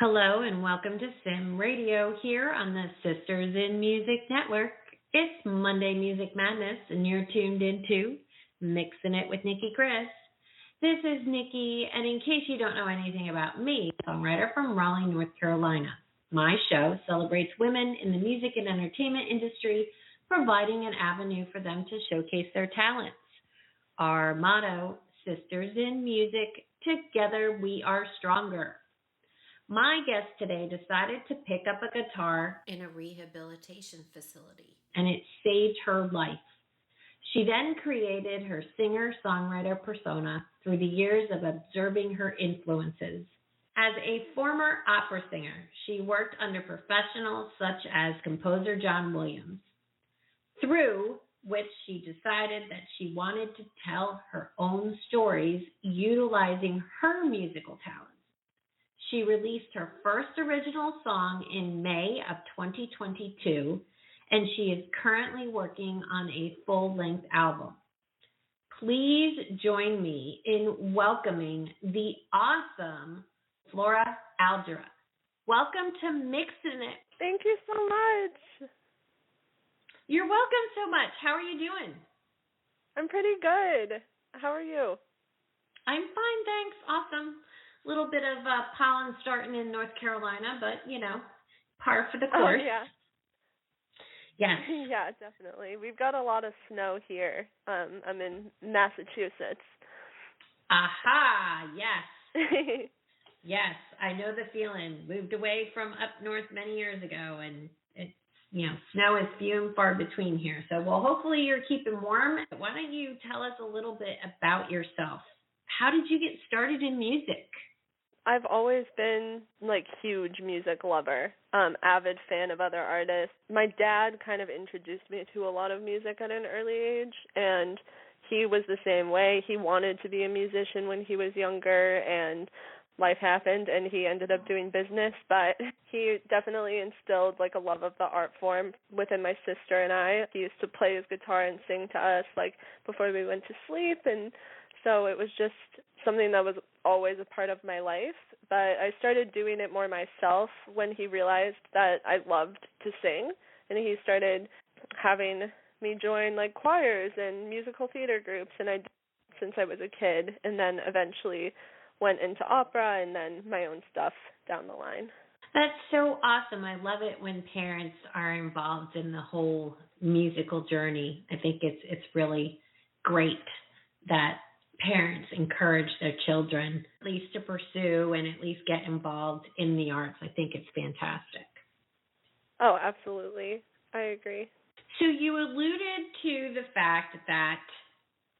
Hello and welcome to Sim Radio here on the Sisters in Music Network. It's Monday Music Madness and you're tuned into Mixing It with Nicki Kris. This is Nicki, and in case you don't know anything about me, songwriter from Raleigh, North Carolina. My show celebrates women in the music and entertainment industry, providing an avenue for them to showcase their talents. Our motto, Sisters in Music, together we are stronger. My guest today decided to pick up a guitar in a rehabilitation facility, and it saved her life. She then created her singer-songwriter persona through the years of observing her influences. As a former opera singer, she worked under professionals such as composer John Williams, through which she decided that she wanted to tell her own stories utilizing her musical talents. She released her first original song in May of 2022, and she is currently working on a full-length album. Please join me in welcoming the awesome Flora Algera. Welcome to Mixing It. Thank you so much. You're welcome so much. How are you doing? I'm pretty good. How are you? I'm fine, thanks. Awesome. Little bit of pollen starting in North Carolina, but, par for the course. Oh, yeah. Yes. Yeah, definitely. We've got a lot of snow here. I'm in Massachusetts. Aha, yes. Yes, I know the feeling. Moved away from up north many years ago, and it's, snow is few and far between here. So, well, hopefully you're keeping warm. Why don't you tell us a little bit about yourself? How did you get started in music? I've always been, huge music lover, avid fan of other artists. My dad kind of introduced me to a lot of music at an early age, and he was the same way. He wanted to be a musician when he was younger, and life happened, and he ended up doing business, but he definitely instilled, a love of the art form within my sister and I. He used to play his guitar and sing to us, before we went to sleep, and so it was just something that was always a part of my life, but I started doing it more myself when he realized that I loved to sing, and he started having me join, choirs and musical theater groups, and I did since I was a kid, and then eventually went into opera and then my own stuff down the line. That's so awesome. I love it when parents are involved in the whole musical journey. I think it's really great that parents encourage their children at least to pursue and at least get involved in the arts. I think it's fantastic. Oh, absolutely. I agree. So you alluded to the fact that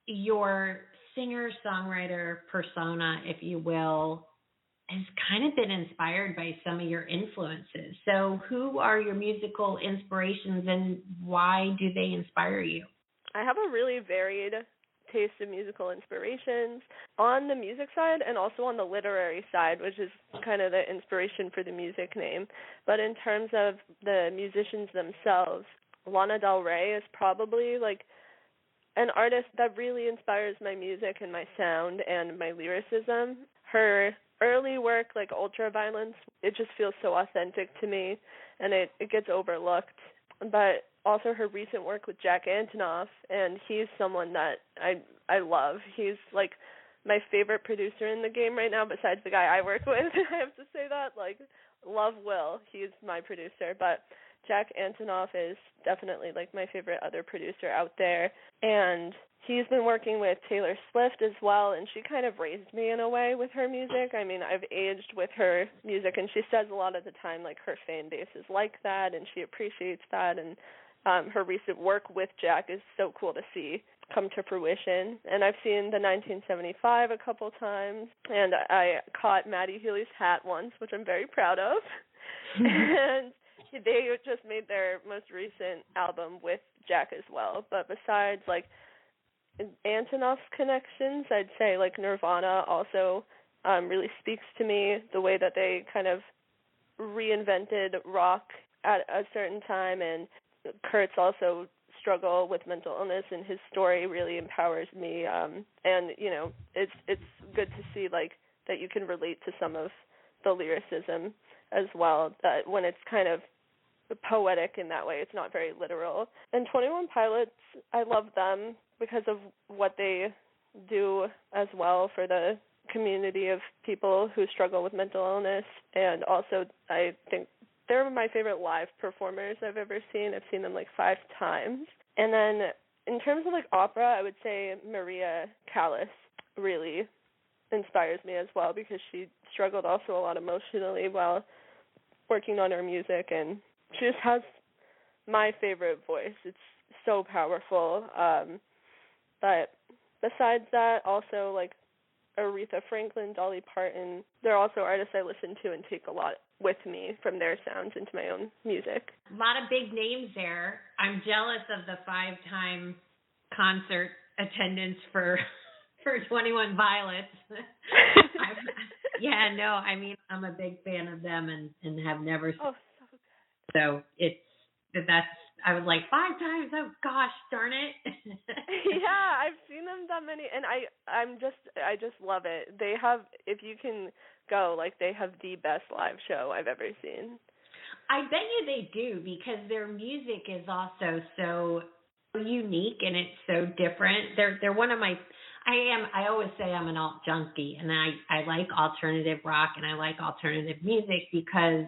your singer-songwriter persona, if you will, has kind of been inspired by some of your influences. So who are your musical inspirations and why do they inspire you? I have a really varied taste of musical inspirations on the music side and also on the literary side, which is kind of the inspiration for the music name. But in terms of the musicians themselves, Lana Del Rey is probably an artist that really inspires my music and my sound and my lyricism. Her early work, Ultraviolence, it just feels so authentic to me, and it gets overlooked. But also her recent work with Jack Antonoff, and he's someone that I love. He's my favorite producer in the game right now, besides the guy I work with. I have to say that. Love Will. He's my producer, but Jack Antonoff is definitely my favorite other producer out there, and he's been working with Taylor Swift as well, and she kind of raised me in a way with her music. I mean, I've aged with her music, and she says a lot of the time her fan base is like that, and she appreciates that, and her recent work with Jack is so cool to see come to fruition. And I've seen the 1975 a couple times, and I caught Maddie Healy's hat once, which I'm very proud of. And they just made their most recent album with Jack as well. But besides, Antonoff's connections, I'd say, Nirvana also really speaks to me, the way that they kind of reinvented rock at a certain time, and Kurt's also struggle with mental illness, and his story really empowers me. And it's good to see that you can relate to some of the lyricism as well, when it's kind of poetic in that way. It's not very literal. And 21 Pilots, I love them because of what they do as well for the community of people who struggle with mental illness. And also, I think they're my favorite live performers I've ever seen. I've seen them like 5 times. And then in terms of like opera, I would say Maria Callas really inspires me as well, because she struggled also a lot emotionally while working on her music, and she just has my favorite voice. It's so powerful. But besides that, also like Aretha Franklin, Dolly Parton, they're also artists I listen to and take a lot with me from their sounds into my own music. A lot of big names there. I'm jealous of the 5-time concert attendance for 21 Pilots. I'm a big fan of them and have never seen. Oh, so good. So that's I was like 5 times. Oh gosh, darn it. Yeah, I've seen them that many, and I just love it. They have, if you can go, like they have the best live show I've ever seen. I bet you they do, because their music is also so unique and it's so different. They're one of my. I always say I'm an alt junkie, and I like alternative rock and I like alternative music because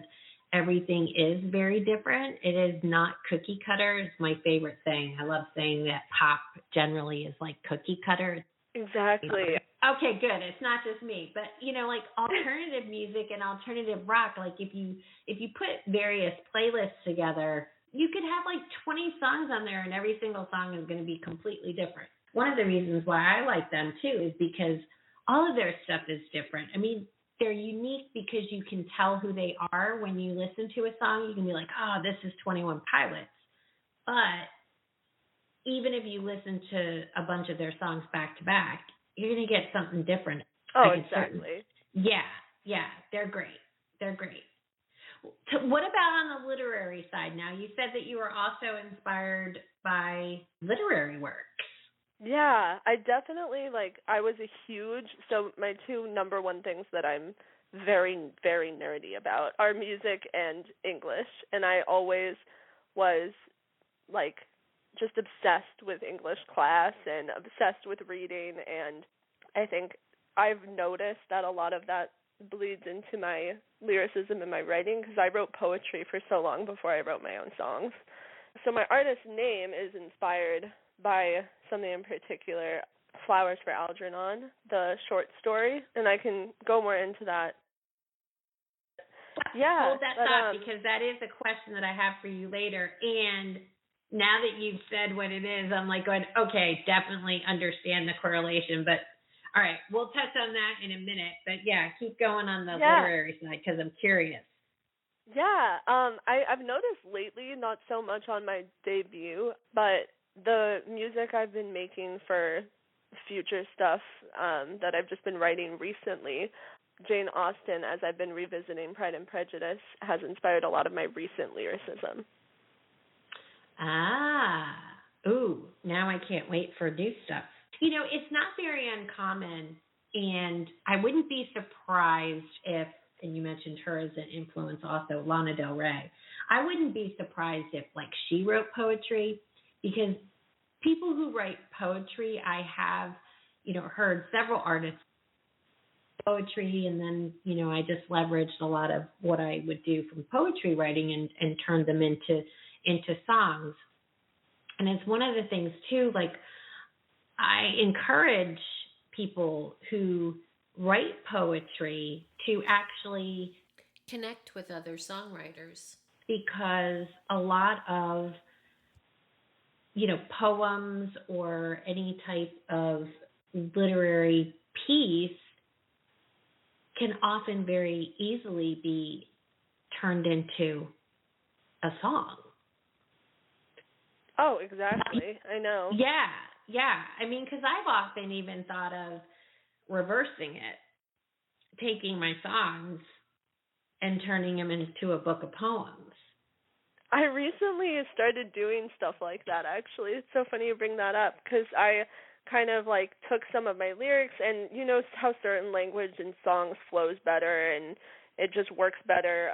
everything is very different. It is not cookie cutter. It's my favorite thing. I love saying that pop generally is like cookie cutter. Exactly. Okay, good. It's not just me, but like alternative music and alternative rock. Like if you put various playlists together, you could have like 20 songs on there, and every single song is going to be completely different. One of the reasons why I like them too is because all of their stuff is different. I mean, they're unique because you can tell who they are when you listen to a song. You can be like, oh, this is 21 Pilots. But even if you listen to a bunch of their songs back to back, you're going to get something different. Oh, exactly. Yeah, they're great. They're great. What about on the literary side now? You said that you were also inspired by literary works. Yeah, I definitely, I was so my 2 number 1 things that I'm very, very nerdy about are music and English, and I always was, just obsessed with English class and obsessed with reading, and I think I've noticed that a lot of that bleeds into my lyricism and my writing, because I wrote poetry for so long before I wrote my own songs. So my artist name is inspired by something in particular, Flowers for Algernon, the short story, and I can go more into that. Yeah. Hold that thought, because that is a question that I have for you later, and now that you've said what it is, I'm like going, okay, definitely understand the correlation, but all right, we'll touch on that in a minute, but yeah, keep going on the literary side, because I'm curious. Yeah, I've noticed lately, not so much on my debut, but the music I've been making for future stuff that I've just been writing recently, Jane Austen, as I've been revisiting Pride and Prejudice, has inspired a lot of my recent lyricism. Now I can't wait for new stuff. It's not very uncommon, and I wouldn't be surprised if, and you mentioned her as an influence also, Lana Del Rey. I wouldn't be surprised if, she wrote poetry, because people who write poetry, I have, heard several artists poetry, and then, I just leveraged a lot of what I would do from poetry writing and turned them into songs. And it's one of the things, too, I encourage people who write poetry to actually connect with other songwriters, because a lot of poems or any type of literary piece can often very easily be turned into a song. Oh, exactly. I know. Yeah. I mean, because I've often even thought of reversing it, taking my songs and turning them into a book of poems. I recently started doing stuff like that, actually. It's so funny you bring that up, because I kind of took some of my lyrics, and you know how certain language in songs flows better, and it just works better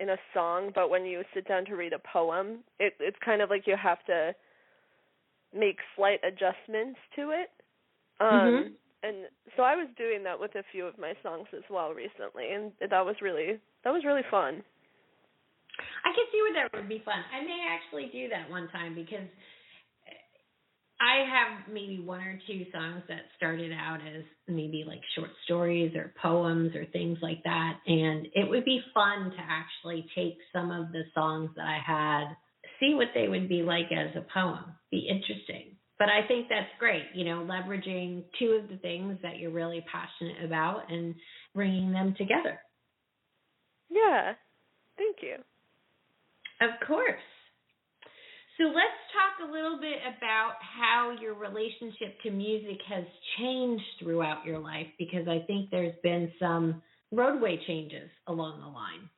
in a song. But when you sit down to read a poem, it's kind of like you have to make slight adjustments to it. And so I was doing that with a few of my songs as well recently, and that was really fun. I can see where that would be fun. I may actually do that one time because I have maybe one or two songs that started out as maybe like short stories or poems or things like that, and it would be fun to actually take some of the songs that I had, see what they would be like as a poem. Be interesting. But I think that's great, leveraging two of the things that you're really passionate about and bringing them together. Yeah, thank you. Of course. So let's talk a little bit about how your relationship to music has changed throughout your life, because I think there's been some roadway changes along the line.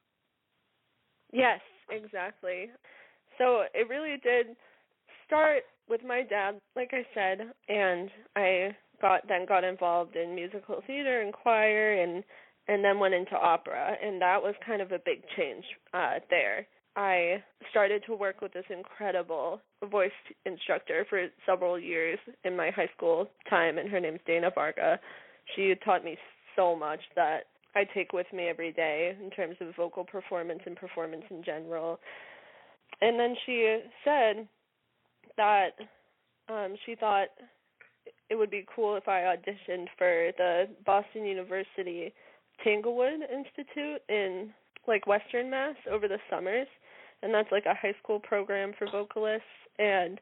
Yes, exactly. So it really did start with my dad, like I said, and I got involved in musical theater and choir, and then went into opera, and that was kind of a big change there. I started to work with this incredible voice instructor for several years in my high school time, and her name's Dana Varga. She taught me so much that I take with me every day in terms of vocal performance and performance in general. And then she said that she thought it would be cool if I auditioned for the Boston University Tanglewood Institute in Western Mass over the summers, and that's a high school program for vocalists. And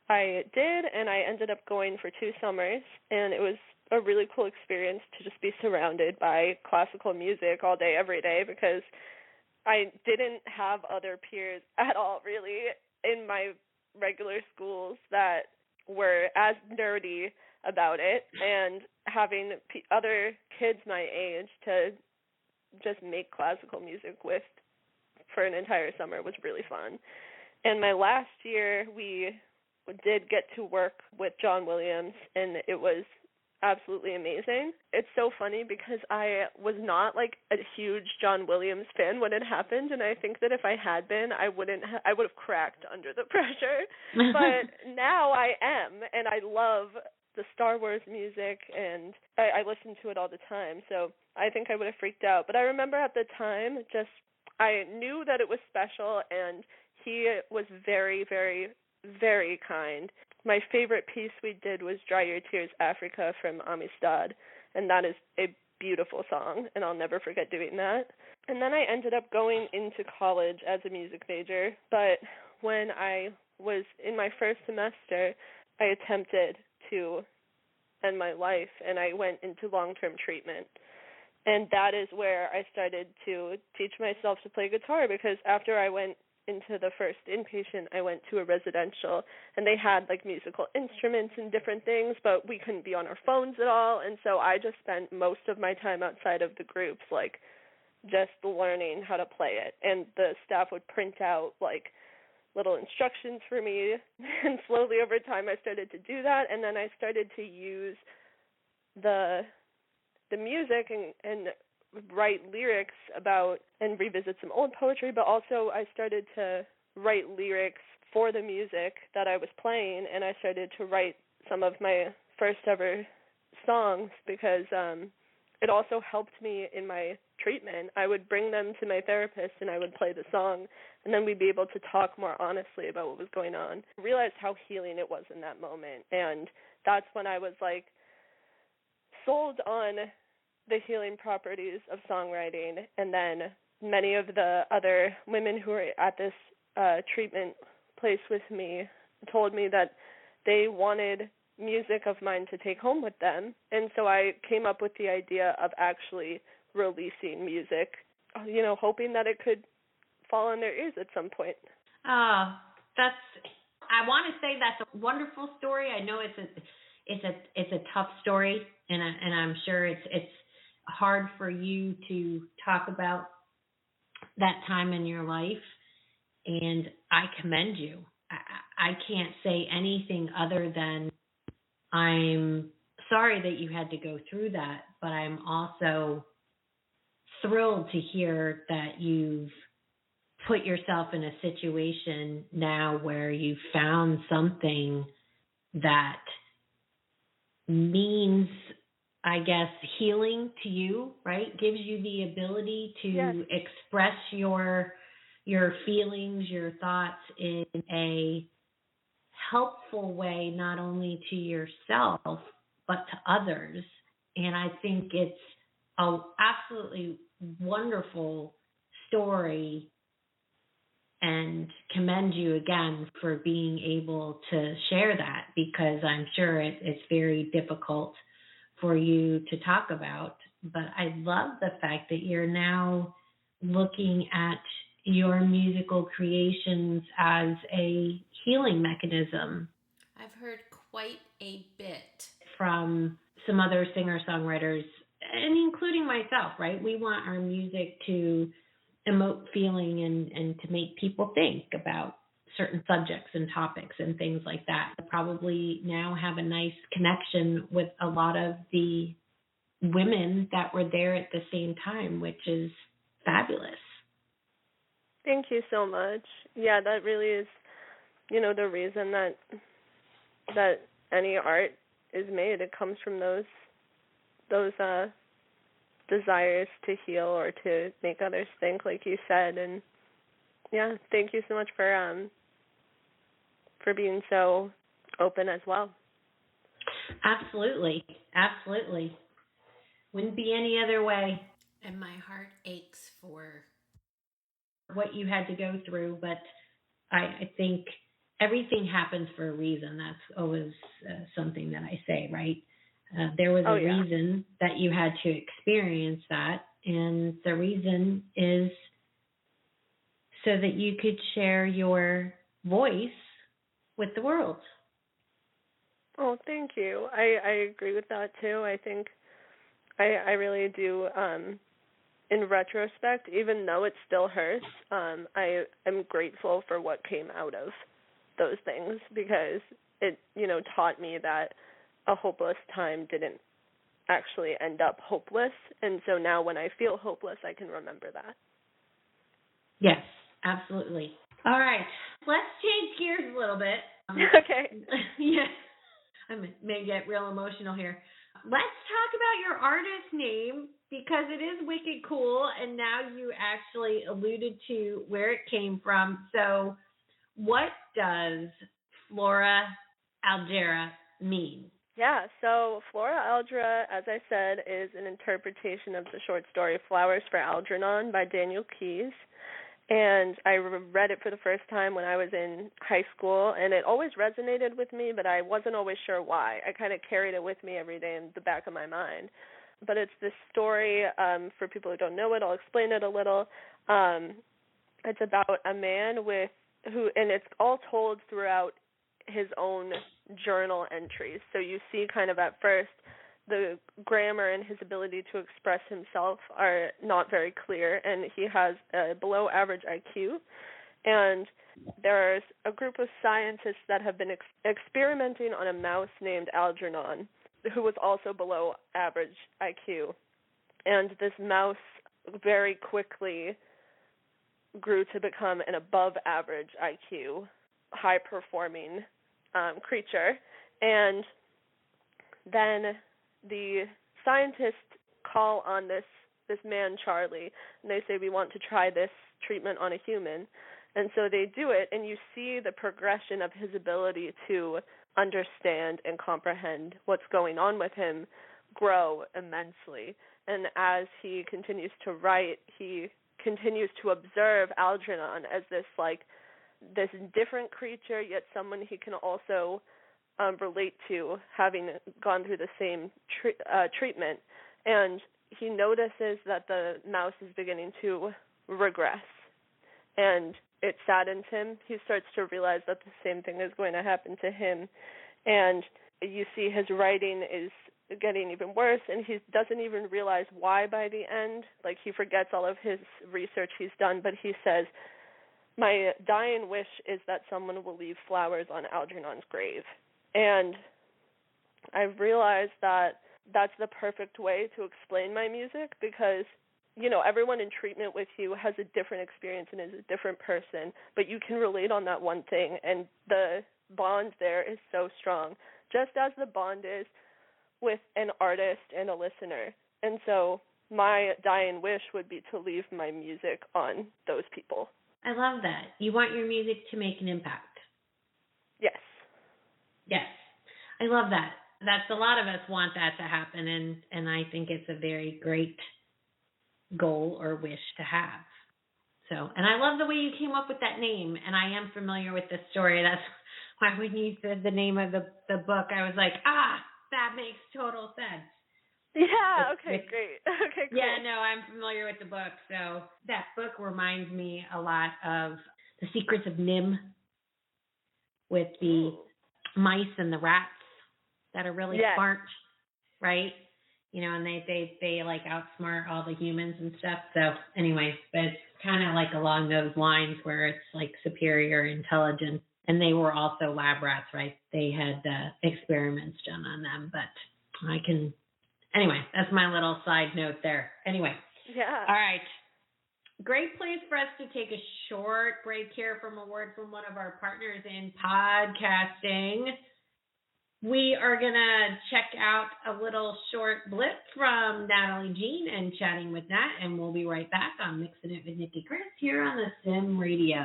I did, and I ended up going for 2 summers, and it was a really cool experience to just be surrounded by classical music all day, every day, because I didn't have other peers at all, really, in my regular schools that were as nerdy about it, and having other kids my age to just make classical music with for an entire summer was really fun. And my last year, we did get to work with John Williams, and it was absolutely amazing. It's so funny because I was not a huge John Williams fan when it happened, and I think that if I had been, I would have cracked under the pressure. But now I am, and I love the Star Wars music, and I listen to it all the time. So I think I would have freaked out. But I remember at the time, I knew that it was special, and he was very, very, very kind. My favorite piece we did was Dry Your Tears, Africa from Amistad, and that is a beautiful song, and I'll never forget doing that. And then I ended up going into college as a music major, but when I was in my first semester, I attempted to end my life, and I went into long-term treatment. And that is where I started to teach myself to play guitar, because after I went into the first inpatient, I went to a residential, and they had musical instruments and different things, but we couldn't be on our phones at all, and so I just spent most of my time outside of the groups just learning how to play it. And the staff would print out little instructions for me, and slowly over time I started to do that, and then I started to use the music and write lyrics about and revisit some old poetry, but also I started to write lyrics for the music that I was playing, and I started to write some of my first ever songs because it also helped me in my treatment. I would bring them to my therapist and I would play the song, and then we'd be able to talk more honestly about what was going on. I realized how healing it was in that moment, and that's when I was sold on the healing properties of songwriting. And then many of the other women who were at this treatment place with me told me that they wanted music of mine to take home with them. And so I came up with the idea of actually releasing music, hoping that it could fall on their ears at some point. I want to say that's a wonderful story. I know it's a tough story, and I'm sure it's hard for you to talk about that time in your life, and I commend you. I can't say anything other than I'm sorry that you had to go through that, but I'm also thrilled to hear that you've put yourself in a situation now where you found something that means, I guess, healing to you, right? Gives you the ability to express your feelings, your thoughts in a helpful way, not only to yourself, but to others. And I think it's an absolutely wonderful story, and commend you again for being able to share that, because I'm sure it's very difficult for you to talk about. But I love the fact that you're now looking at your musical creations as a healing mechanism. I've heard quite a bit from some other singer-songwriters, and including myself, right? We want our music to emote feeling and to make people think about certain subjects and topics and things like that. Probably now have a nice connection with a lot of the women that were there at the same time, which is fabulous. Thank you so much. Yeah, that really is, the reason that any art is made. It comes from those desires to heal or to make others think, like you said. And yeah, thank you so much for being so open as well. Absolutely. Wouldn't be any other way. And my heart aches for what you had to go through, but I think everything happens for a reason. That's always something that I say, right? There was a reason that you had to experience that, and the reason is so that you could share your voice with the world. Oh, thank you. I agree with that too. I think I really do. In retrospect, even though it still hurts, I am grateful for what came out of those things, because it, taught me that a hopeless time didn't actually end up hopeless. And so now when I feel hopeless, I can remember that. Yes, absolutely. All right, let's change gears a little bit. Okay. Yeah, I may get real emotional here. Let's talk about your artist name, because it is wicked cool, and now you actually alluded to where it came from. So what does Flora Algera mean? Yeah, so Flora Algera, as I said, is an interpretation of the short story Flowers for Algernon by Daniel Keyes. And I read it for the first time when I was in high school, and it always resonated with me, but I wasn't always sure why. I kind of carried it with me every day in the back of my mind. But it's this story, for people who don't know it, I'll explain it a little. It's about a man and it's all told throughout his own journal entries. So you see kind of at first the grammar and his ability to express himself are not very clear, and he has a below average IQ. And there's a group of scientists that have been experimenting on a mouse named Algernon, who was also below average IQ. And this mouse very quickly grew to become an above average IQ, high performing creature. And then the scientists call on this man, Charlie, and they say, we want to try this treatment on a human. And so they do it, and you see the progression of his ability to understand and comprehend what's going on with him grow immensely. And as he continues to write, he continues to observe Algernon as this different creature, yet someone he can also relate to, having gone through the same treatment. And he notices that the mouse is beginning to regress, and it saddens him. He starts to realize that the same thing is going to happen to him, and you see his writing is getting even worse, and he doesn't even realize why by the end. Like, he forgets all of his research he's done, but he says, my dying wish is that someone will leave flowers on Algernon's grave. And I've realized that that's the perfect way to explain my music, because everyone in treatment with you has a different experience and is a different person, but you can relate on that one thing, and the bond there is so strong, just as the bond is with an artist and a listener. And so my dying wish would be to leave my music on those people. I love that. You want your music to make an impact. Yes. Yes. I love that. That's a lot of us want that to happen, and I think it's a very great goal or wish to have. So, and I love the way you came up with that name, and I am familiar with the story. That's why when you said the name of the book, I was like, that makes total sense. Yeah, okay, great. Okay, cool. Yeah, no, I'm familiar with the book. So that book reminds me a lot of The Secrets of Nim, with the mice and the rats that are really smart, right? And they like outsmart all the humans and stuff. So anyway, but it's kind of like along those lines where it's like superior intelligence. And they were also lab rats, right? They had experiments done on them. But anyway, that's my little side note there. Anyway. Yeah. All right. Great place for us to take a short break here from a word from one of our partners in podcasting. We are going to check out a little short blip from Natalie Jean and Chatting with Nat, and we'll be right back on Mixing It with Nicki Kris here on the Sim Radio.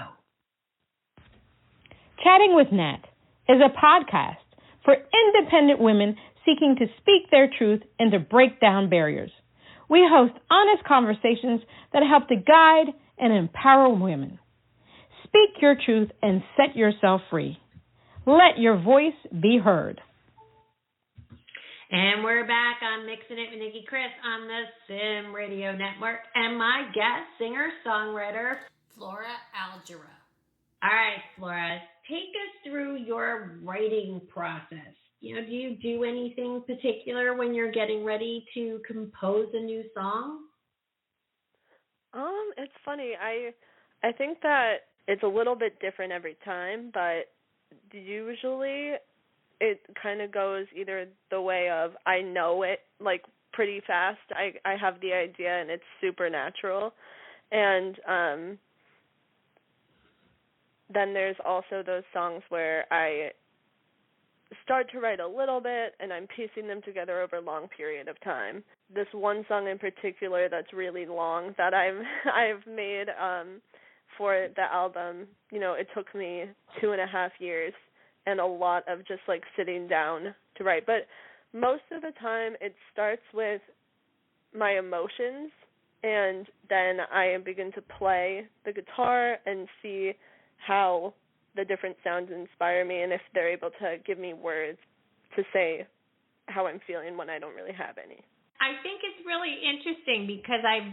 Chatting with Nat is a podcast for independent women seeking to speak their truth and to break down barriers. We host honest conversations that help to guide and empower women. Speak your truth and set yourself free. Let your voice be heard. And we're back on Mixing It with Nicki Kris on the Sim Radio Network. And my guest, singer-songwriter, Flora Algera. All right, Flora, take us through your writing process. Do you do anything particular when you're getting ready to compose a new song? It's funny. I think that it's a little bit different every time, but usually it kind of goes either the way of I know it like pretty fast. I have the idea and it's super natural. And then there's also those songs where I start to write a little bit and I'm piecing them together over a long period of time. This one song in particular that's really long that I've made for the album, it took me 2.5 years and a lot of just like sitting down to write. But most of the time it starts with my emotions, and then I begin to play the guitar and see how the different sounds inspire me and if they're able to give me words to say how I'm feeling when I don't really have any. I think it's really interesting because I've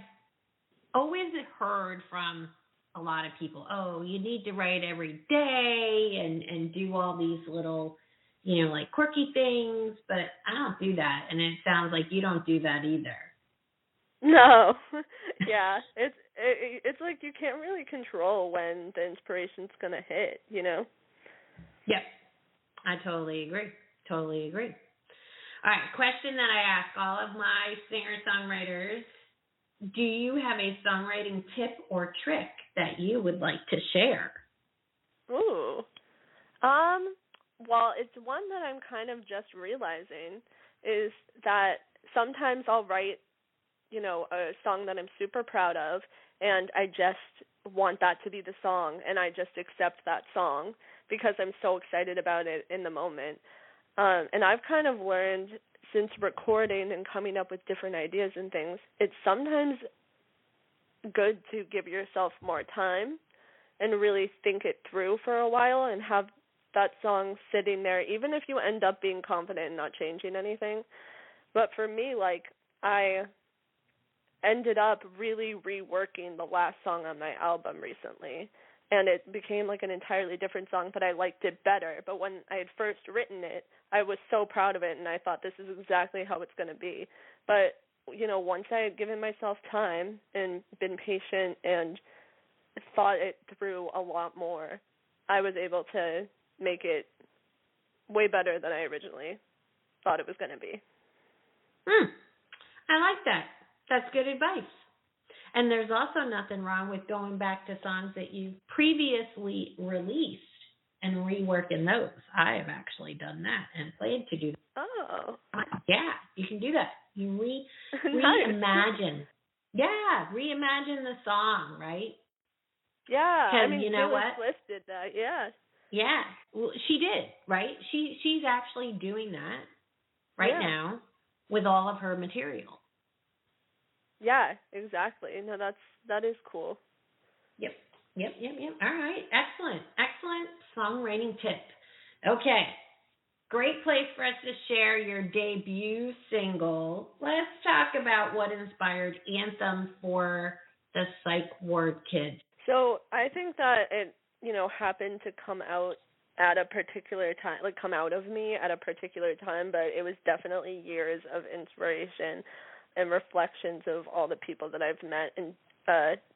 always heard from a lot of people, you need to write every day and do all these little, like quirky things, but I don't do that. And it sounds like you don't do that either. No. Yeah. It's like you can't really control when the inspiration's going to hit, Yep. I totally agree. All right. Question that I ask all of my singer-songwriters. Do you have a songwriting tip or trick that you would like to share? Ooh. Well, it's one that I'm kind of just realizing is that sometimes I'll write, a song that I'm super proud of, and I just want that to be the song, and I just accept that song because I'm so excited about it in the moment. And I've kind of learned since recording and coming up with different ideas and things, it's sometimes good to give yourself more time and really think it through for a while and have that song sitting there, even if you end up being confident and not changing anything. But for me, I ended up really reworking the last song on my album recently, and it became an entirely different song, but I liked it better. But when I had first written it, I was so proud of it, and I thought this is exactly how it's going to be. But, once I had given myself time and been patient and thought it through a lot more, I was able to make it way better than I originally thought it was going to be. I like that. That's good advice. And there's also nothing wrong with going back to songs that you previously released and reworking those. I have actually done that and plan to do that. Oh. Yeah, you can do that. You reimagine. Yeah, reimagine the song, right? Yeah, I mean, you know Taylor what? Swift did that, yeah. Yeah, well, she did, right? She's actually doing that right now with all of her material. Yeah, exactly. No, that is cool. Yep. All right, excellent songwriting tip. Okay, great place for us to share your debut single. Let's talk about what inspired Anthem for the Psych Ward Kids. So I think that it, happened to come out at a particular time, like come out of me at a particular time, but it was definitely years of inspiration and reflections of all the people that I've met in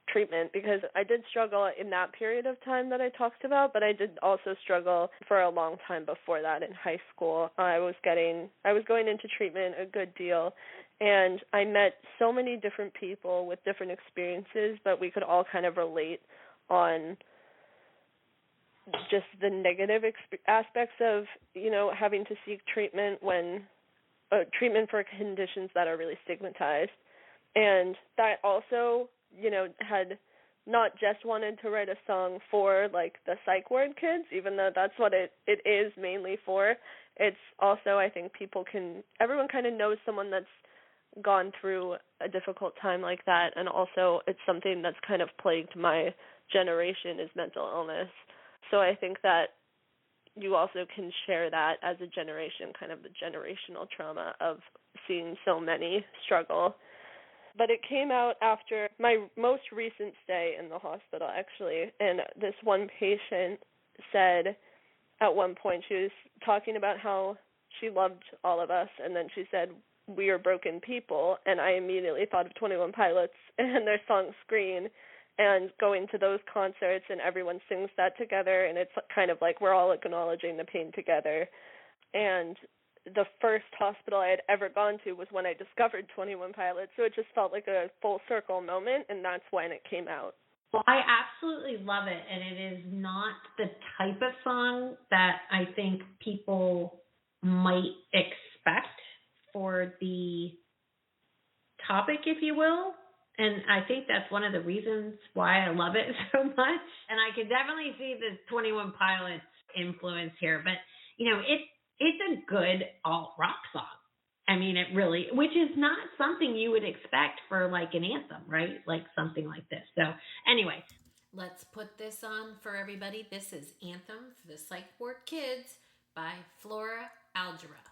treatment, because I did struggle in that period of time that I talked about, but I did also struggle for a long time before that in high school. I was going into treatment a good deal, and I met so many different people with different experiences, but we could all kind of relate on just the negative aspects of, having to seek treatment when treatment for conditions that are really stigmatized. And that also, had not just wanted to write a song for, like, the psych ward kids, even though that's what it is mainly for. It's also, I think everyone kind of knows someone that's gone through a difficult time like that, and also it's something that's kind of plagued my generation is mental illness. So I think that you also can share that as a generation, kind of the generational trauma of seeing so many struggle. But it came out after my most recent stay in the hospital, actually, and this one patient said at one point, she was talking about how she loved all of us, and then she said, "We are broken people," and I immediately thought of 21 Pilots and their song Screen, and going to those concerts and everyone sings that together, and it's kind of like we're all acknowledging the pain together. And the first hospital I had ever gone to was when I discovered 21 Pilots, so it just felt like a full circle moment, and that's when it came out. Well, I absolutely love it, and it is not the type of song that I think people might expect for the topic, if you will. And I think that's one of the reasons why I love it so much. And I could definitely see the 21 Pilots influence here. But, it's a good alt-rock song. I mean, it really, which is not something you would expect for, like, an anthem, right? Like something like this. So, anyway. Let's put this on for everybody. This is Anthem for the Psych Ward Kids by Flora, Algera.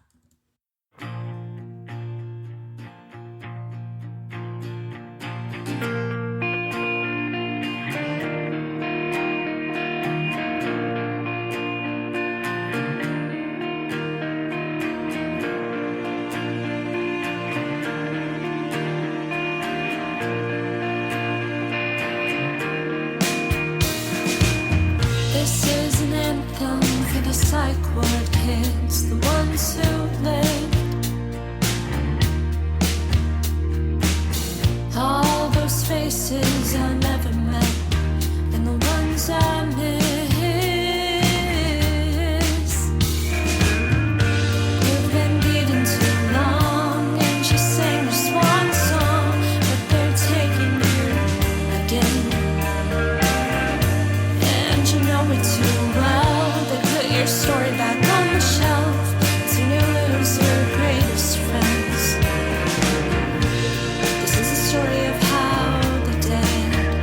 This is an anthem for the psych ward kids, the ones who lived all those faces I never met, and the ones I miss. You've been beaten too long, and she sang her swan song, but they're taking you again. And you know it too well. They put your story back on the shelf, so you lose your greatest friends. This is the story of how they did.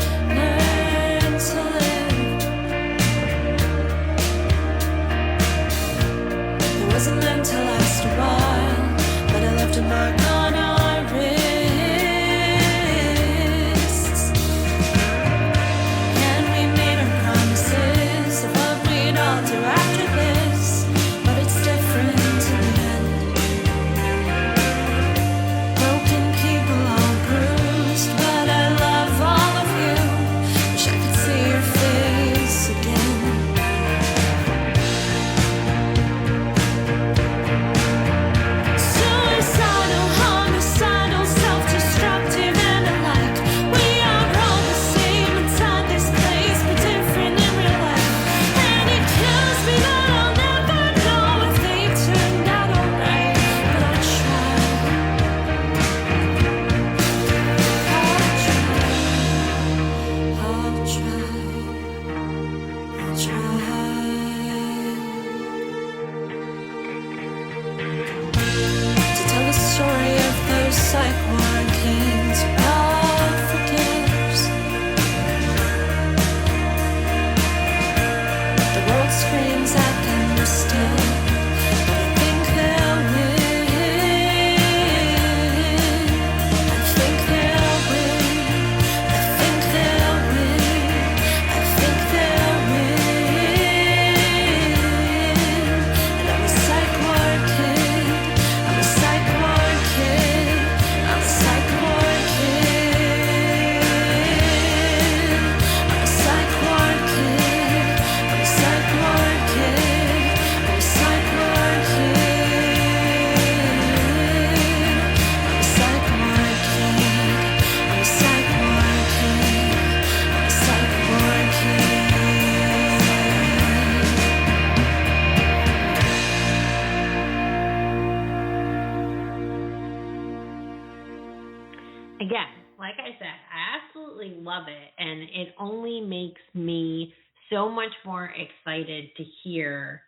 again, like I said, I absolutely love it, and it only makes me so much more excited to hear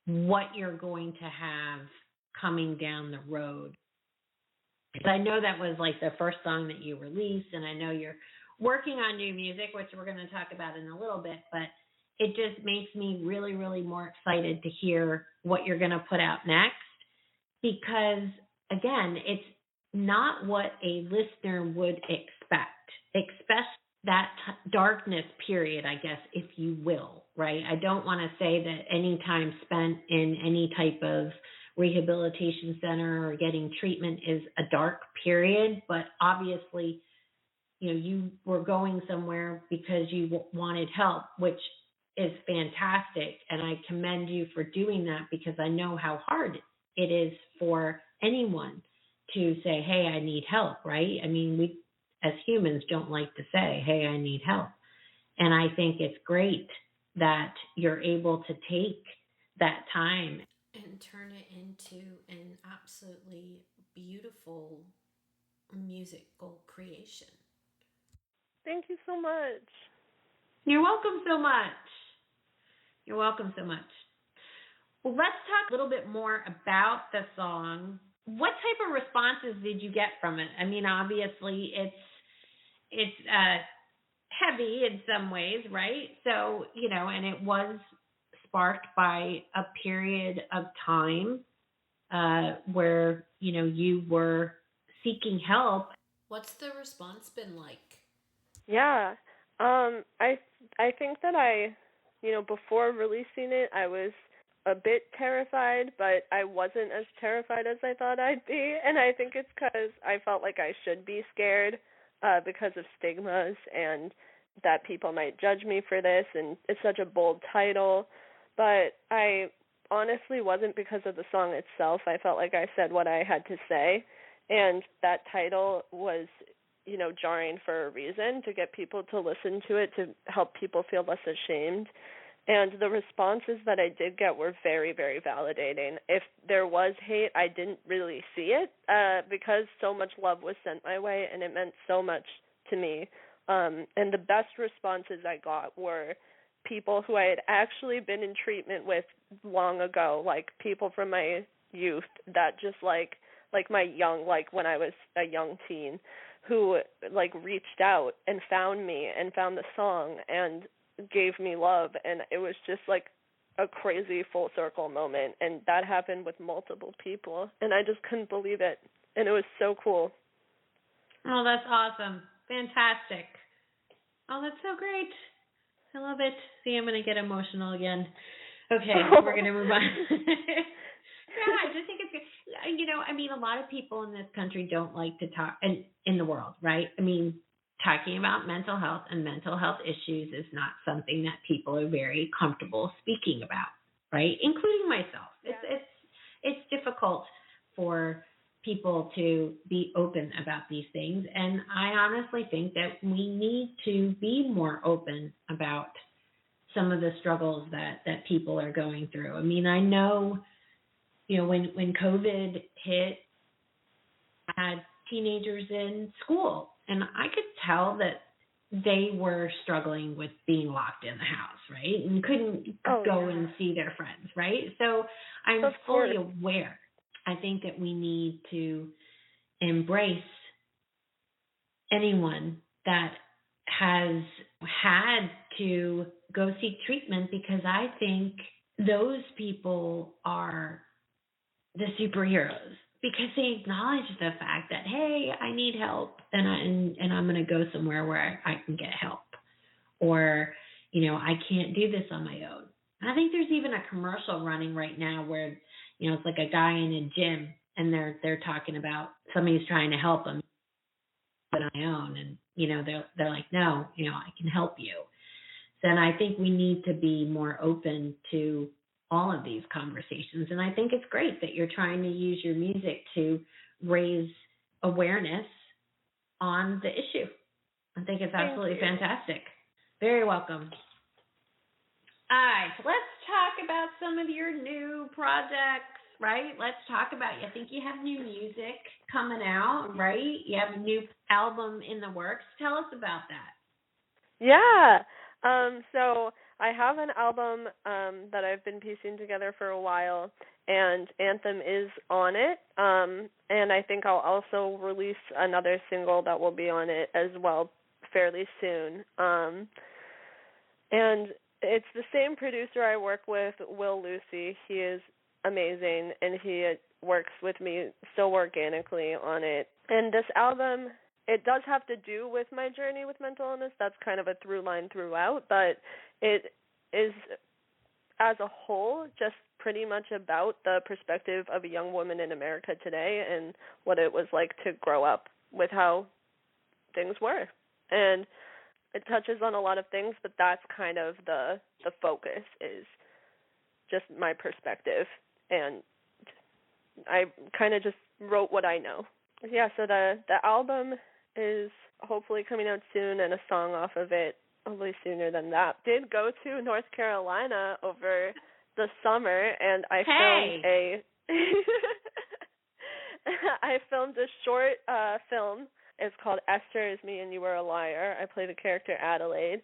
what you're going to have coming down the road. Because I know that was like the first song that you released, and I know you're working on new music, which we're going to talk about in a little bit, but it just makes me really, really more excited to hear what you're going to put out next, because, again, it's not what a listener would expect that darkness period, I guess, if you will, right? I don't want to say that any time spent in any type of rehabilitation center or getting treatment is a dark period, but obviously, you were going somewhere because you wanted help, which is fantastic, and I commend you for doing that, because I know how hard it is for anyone to say, hey, I need help, right? I mean, we as humans don't like to say, hey, I need help. And I think it's great that you're able to take that time and turn it into an absolutely beautiful musical creation. Thank you so much. You're welcome so much. You're welcome so much. Well, let's talk a little bit more about the song. What type of responses did you get from it? I mean, obviously, it's heavy in some ways, right? So, and it was sparked by a period of time where, you were seeking help. What's the response been like? Yeah. I think that before releasing it, I was a bit terrified, but I wasn't as terrified as I thought I'd be. And I think it's because I felt like I should be scared because of stigmas and that people might judge me for this. And it's such a bold title. But I honestly wasn't because of the song itself. I felt like I said what I had to say. And that title was, jarring for a reason, to get people to listen to it, to help people feel less ashamed. And the responses that I did get were very, very validating. If there was hate, I didn't really see it because so much love was sent my way, and it meant so much to me. And the best responses I got were people who I had actually been in treatment with long ago, like people from my youth that just like when I was a young teen, who reached out and found me and found the song and gave me love, and it was just a crazy full circle moment, and that happened with multiple people, and I just couldn't believe it, and it was so cool. Oh, that's awesome. Fantastic. Oh, that's so great. I love it. See, I'm going to get emotional again. Okay, we're going to move on. Yeah, I just think it's good. A lot of people in this country don't like to talk, and in the world, right? Talking about mental health and mental health issues is not something that people are very comfortable speaking about, right? Including myself. Yeah. It's difficult for people to be open about these things, and I honestly think that we need to be more open about some of the struggles that people are going through. I know, when COVID hit, I had teenagers in school, and I could tell that they were struggling with being locked in the house, right? And couldn't go and see their friends, right? So I'm fully aware. I think that we need to embrace anyone that has had to go seek treatment, because I think those people are the superheroes, because they acknowledge the fact that, hey, I need help, and I'm going to go somewhere where I can get help, or I can't do this on my own. And I think there's even a commercial running right now where it's like a guy in a gym, and they're talking about somebody's trying to help him on my own, and they're like, no, I can help you. So, and I think we need to be more open to all of these conversations. And I think it's great that you're trying to use your music to raise awareness on the issue. I think it's absolutely fantastic. Very welcome. All right, let's talk about some of your new projects. right? Let's talk about you. I think you have new music coming out, right? You have a new album in the works. Tell us about that. Yeah. So I have an album that I've been piecing together for a while, and Anthem is on it. And I think I'll also release another single that will be on it as well fairly soon. And it's the same producer I work with, Will Lucy. He is amazing, and he works with me so organically on it. And this album, it does have to do with my journey with mental illness. That's kind of a through line throughout, but it is, as a whole, just pretty much about the perspective of a young woman in America today and what it was like to grow up with how things were. And it touches on a lot of things, but that's kind of the focus, is just my perspective. And I kind of just wrote what I know. Yeah, so the album is hopefully coming out soon, and a song off of it hopefully sooner than that. Did go to North Carolina over the summer, and I filmed a short film. It's called Esther Is Me and You Were a Liar. I play the character Adelaide,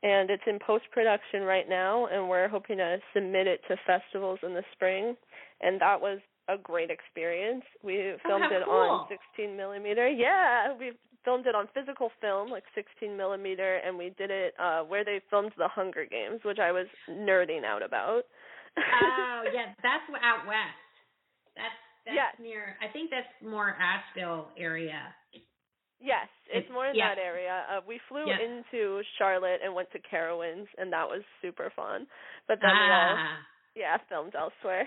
and it's in post-production right now, and we're hoping to submit it to festivals in the spring, and that was a great experience. We filmed it on 16 millimeter. Yeah, we filmed it on physical film, like 16 millimeter, and we did it where they filmed the Hunger Games, which I was nerding out about. Oh, yeah, that's out west. That's near, I think that's more Asheville area. Yes, it's more in that area. We flew into Charlotte and went to Carowinds, and that was super fun. But then we all, filmed elsewhere.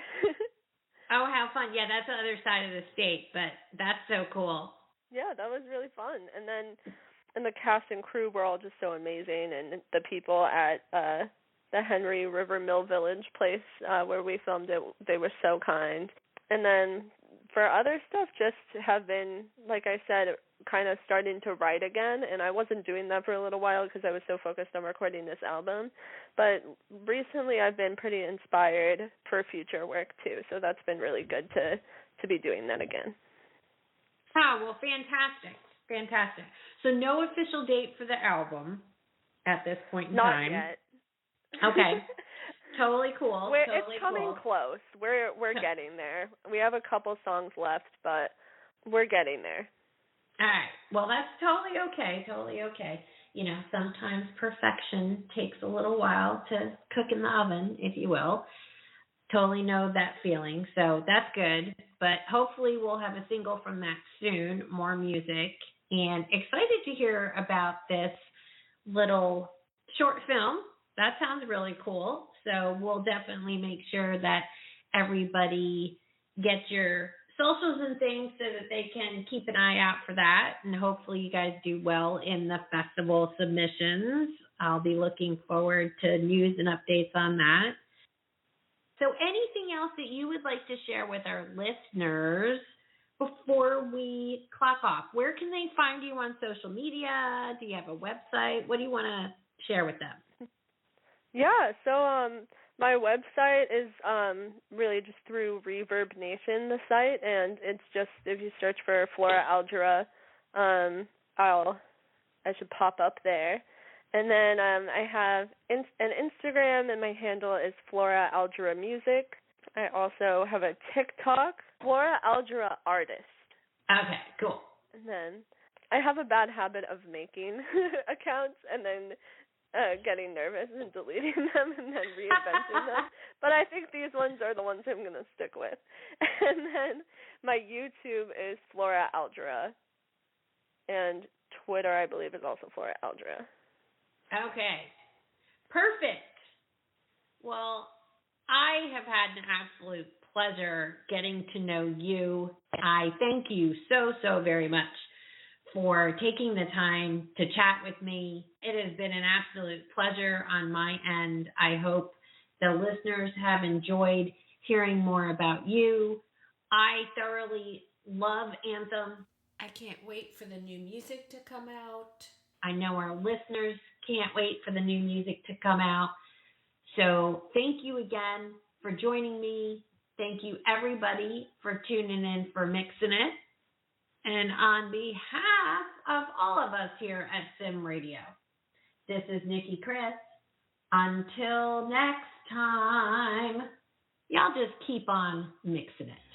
Oh, how fun. Yeah, that's the other side of the state, but that's so cool. Yeah, that was really fun. And the cast and crew were all just so amazing, and the people at the Henry River Mill Village place where we filmed it, they were so kind. And then for other stuff, just have been, like I said, kind of starting to write again, and I wasn't doing that for a little while because I was so focused on recording this album. But recently I've been pretty inspired for future work too, so that's been really good to be doing that again. Oh, well, fantastic. So no official date for the album at this point in time? Not yet. Okay. Totally cool. It's coming close. We're getting there. We have a couple songs left, but we're getting there. All right. Well, that's totally okay. You know, sometimes perfection takes a little while to cook in the oven, if you will. Totally know that feeling. So that's good. But hopefully we'll have a single from that soon, more music. And excited to hear about this little short film. That sounds really cool. So we'll definitely make sure that everybody gets your socials and things so that they can keep an eye out for that. And hopefully you guys do well in the festival submissions. I'll be looking forward to news and updates on that. So anything else that you would like to share with our listeners before we clock off? Where can they find you on social media? Do you have a website? What do you want to share with them? Yeah, so my website is really just through Reverb Nation, the site, and it's just, if you search for Flora Algera, I should pop up there. And then I have an Instagram, and my handle is Flora Algera Music. I also have a TikTok, Flora Algera Artist. Okay, cool. And then I have a bad habit of making accounts and then getting nervous and deleting them and then reinventing them. But I think these ones are the ones I'm going to stick with. And then my YouTube is Flora Algera. And Twitter, I believe, is also Flora Algera. Okay. Perfect. Well, I have had an absolute pleasure getting to know you. I thank you so very much for taking the time to chat with me. It has been an absolute pleasure on my end. I hope the listeners have enjoyed hearing more about you. I thoroughly love Anthem. I can't wait for the new music to come out. I know our listeners can't wait for the new music to come out. So thank you again for joining me Thank you, everybody, for tuning in for Mixing It. And on behalf of all of us here at Sim Radio, this is Nicki Kris. Until next time, y'all just keep on mixing it.